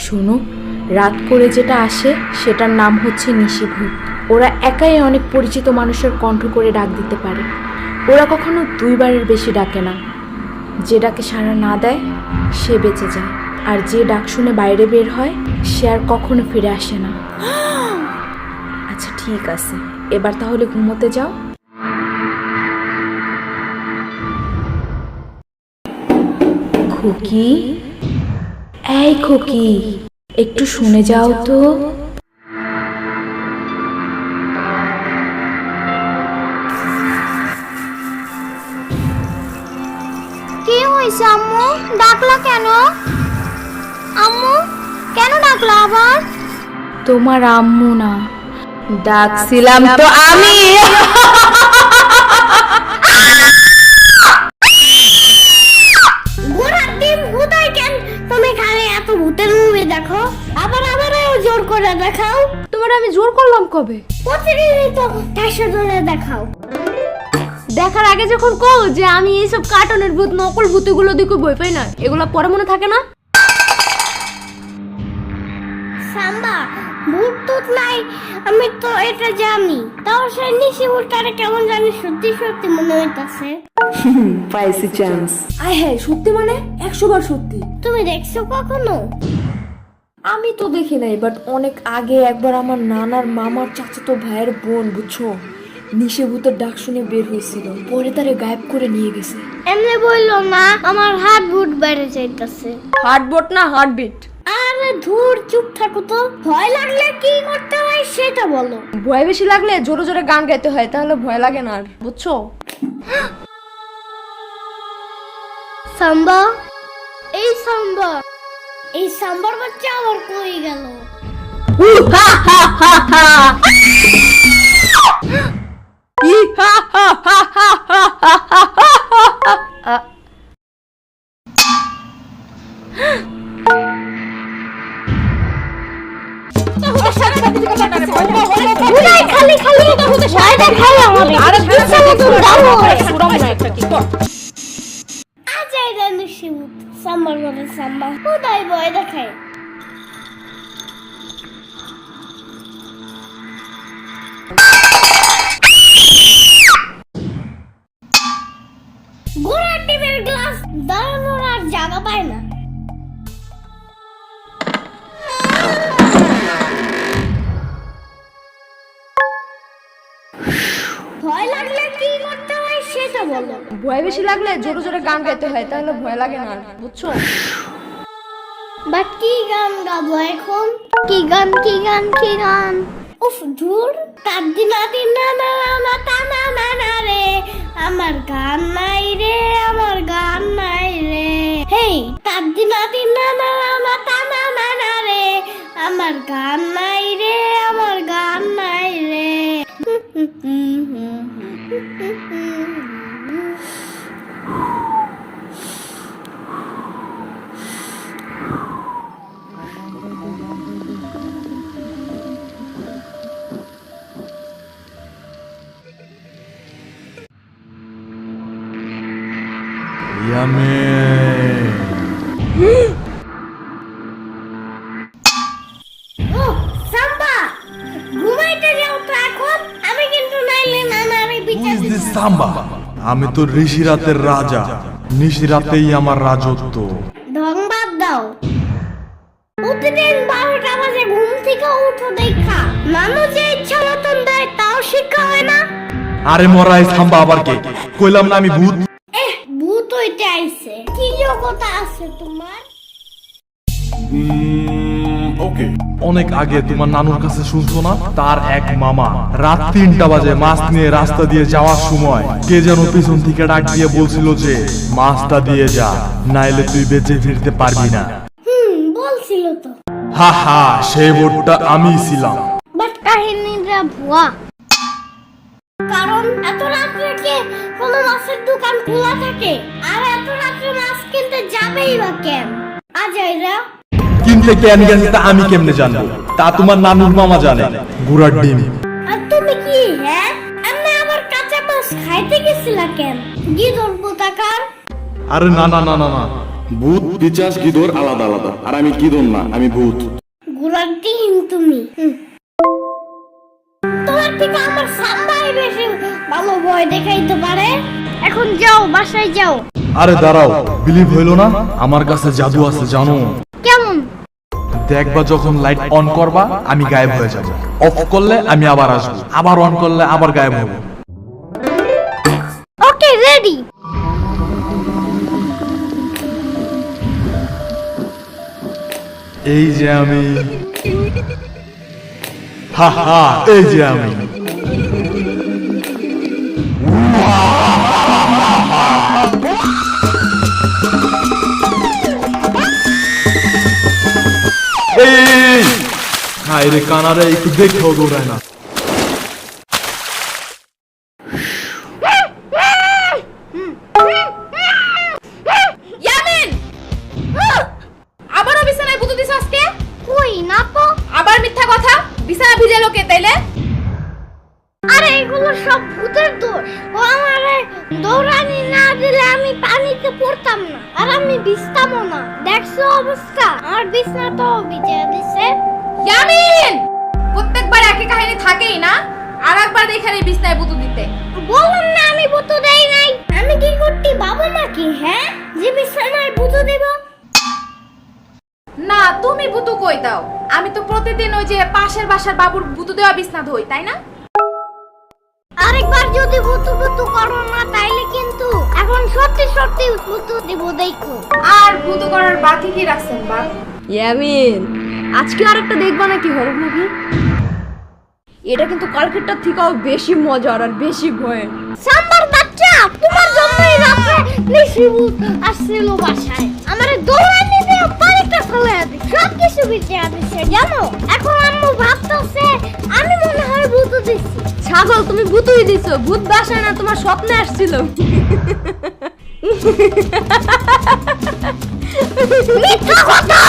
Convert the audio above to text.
শোনো, রাত করে যেটা আসে সেটার নাম হচ্ছে নিশিভূত। ওরা একাই অনেক পরিচিত মানুষের কণ্ঠ করে ডাক দিতে পারে। ওরা কখনো 2 বারের বেশি ডাকে না। যে ডাকে সাড়া না দেয় সে বেঁচে যায়, আর যে ডাক শুনে বাইরে বের হয় সে আর কখনো ফিরে আসে না। আচ্ছা ঠিক আছে, এবার তাহলে ঘুমোতে যাও। খুকি, এই খুকি, একটু শুনে যাও তো। কি হয়েছে আম্মু? ডাকলা কেন? আম্মু কেন ডাকলা আবার? তোমার আম্মু না, ডাকছিলাম তো আমি। ঘোড়ার ডিম ভূতাই কেন? তুমি খালি এত ভূতের মুভি দেখো, আবার জোর করে দেখাও। তোমার আমি জোর করলাম কবে? প্রতিদিনই তো 400 ধরে দেখাও। দেখার আগে যখন কও যে আমি এইসব কার্টুনের ভূত, নকল ভূতগুলো দিকে বই পাই না, এগুলো পরে মনে থাকে না? সাম্বা, ভূত টুত নাই, আমি তো এটা জানি। তাও সেই নিশিভূতটারে কেমন জানি সত্যি সত্যি মনে হইতাছে। পাইছি চান্স। আয় হ্যাঁ, সত্যি মানে 100 বার সত্যি। তুমি দেখছো কখনো? আমি তো দেখি নাই, বাট অনেক আগে একবার আমার নানার মামার চাচাতো ভাইয়ের বোন, বুঝছো, নিশিভূতের ডাক শুনে বের হয়েছিল, পরে তারে গায়েব করে নিয়ে গেছে। এমনি বললো না, আমার হাত বুট বেড়ে যাইতাছে। হার্টবিট না হার্টবিট। আরে ধুর, চুপ থাকো তো। ভয় লাগলে কি করতে হয় সেটা বলো। ভয় বেশি লাগলে জোরে জোরে গান গাইতে হয়, তাহলে ভয় লাগে না আর, বুঝছো? সাম্বা, এই সাম্বা, এই সাম্বার বাচ্চা আবার কই গেল? খালি খালি ভয় দেখাই আমাদের। আরে পিছে মতো দাও। সুরাম না একটা কি কর। আজাই রানু শিবুত সাম্বার বলে সাম্বা কোথায় ভয় দেখায়? ঘোড়ার ডিমের গ্লাস দাঁড়ানোর আর জায়গা পায় না। ভয় লাগলে কি করতে হয় সেটা বলো। ভয় বেশি লাগলে জোরে জোরে গান গাইতে হয়, তাহলে ভয় লাগে না আর, বুঝছো? বাট কি গান গাবো এখন? কি গান উফ ধুর, তাদি নাদি না না না তা না না না রে, আমার গান নাই রে, আমার গান নাই রে। হেই, তাদি নাদি না না না তা না না না রে, আমার গান নাই রে, আমার গান নাই রে। ও সাম্বা, ঘুমাইতে যাও তো এখন, আমি কিন্তু নাইলে নানারে বিচার দিব। সাম্বা, আমি তো ঋষিরাতের রাজা, নিশিরাতেই আমার রাজত্ব। ঢং বাদ দাও। প্রতিদিন 12টা বাজে ঘুম থেকে উঠো দেখা নানু যে ইচ্ছা মতন দেয় তাও শিক্ষা হয় না। আরে মরাই সাম্বা আবার কে? কইলাম না আমি ভূত। ভূত হইতে আইছে, কি যোগ্যতা আছে তোমার? ওকে, অনেক আগে তোমার নানুর কাছে শুনছো না, তার এক মামা রাত 3টা বাজে মাছ নিয়ে রাস্তা দিয়ে যাওয়ার সময় কে যেন পিছন থেকে ডাক দিয়ে বলছিল যে মাছটা দিয়ে যা, নাইলে তুই বেঁচে ফিরতে পারবি না। বলছিল তো। হা হা, সেই বোর্ডটা আমিই ছিলাম। বাট কাহিনীটা ভুয়া। কারণ এত রাত্রে কে কোনো মাছের দোকান খোলা থাকে? আর এত রাত্রে মাছ কিনতে যাবেই বা কেন? আজাইরা কিনতে কেন গেছে তা আমি কেমনে জানবো? তা তোমার নানুর মামা জানে। ঘোড়ার ডিম। আর তুমি কি হ্যাঁ এমনি আবার কাঁচা মাছ খাইতে গেছিলা কেন? গিদর পোতাকার। আরে না না না না না, ভূত পিচাস গিদর আলাদা আলাদা, আর আমি গিদর না, আমি ভূত। ঘোড়ার ডিম তুমি। তোমার থেকে আমার সাম্বাই বেশি ভালো ভয় দেখাইতে পারে। এখন যাও, বাসায় যাও। আরে দাঁড়াও, বিলিভ হইলো না? আমার কাছে জাদু আছে জানো। কেমন? দেখবা যখন লাইট অন করবা আমি গায়েব হয়ে যাব, অফ করলে আমি আবার আসবো, আবার অন করলে আবার গায়েব হব। ওকে, রেডি। এই যে আমি, হা হা, এই যে আমি। এই হায় রে কানারে, একটু দেখেও দৌড়ায় না। ইয়ামিন, আবারও বিছানায় ভূত দিছ আজকে? কই না তো। আবার মিথ্যা কথা, বিছানা ভিজালো কে তাইলে? আরে এগুলো সব ভূতের দোষ। ও আমারে দৌড়ানি না দিলে আমি পানিতে পড়তাম না, আর আমি ভিজতামও না। দেখছো অবস্থা, আমার বিছনা তো ভিজে দিছে। ইয়ামিন, প্রত্যেকবার একই কাহিনী থাকেই না, আর একবার এখানে বিছানায় ভূত দিতে। বললাম না আমি ভূত দেই নাই। আমি কি করতে বাবা নাকি, হ্যাঁ, যে বিছানায় ভূত দেব? না, তুমি ভূত কই দাও? আমি তো প্রতিদিন ওই যে পাশের বাসার বাবুর ভূত দেওয়া বিছনা ধুই, তাই না? আরেকবার যদি ভূত করো না তাইলে কিন্তু এখন সত্যি সত্যি ভূত দেব, দেখো। আর ভূত করার বাকি কি রাখছেন বাপ? ইয়ামিন, আজকে আরেকটা দেখবা নাকি হরর মুভি? এটা কিন্তু কালকেরটার থেকেও বেশি মজার আর বেশি ভয়ের। সাম্বার বাচ্চা, তোমার জন্যই রাতে নিশি ভূত আসছিল বাসায়। আমারে দৌড়ানি দিয়ে পানিটা ফেলে দিছে, সব কিছু ভিজে দিছে জানো। এখন আম্মু ভাবতেছে আমি মনে হয় ভূত দিছি। ছাগল, তুমি ভূতই দিছো। ভূত বাসায় না, তোমার স্বপ্নে আসছিল। মিথ্যা কথা।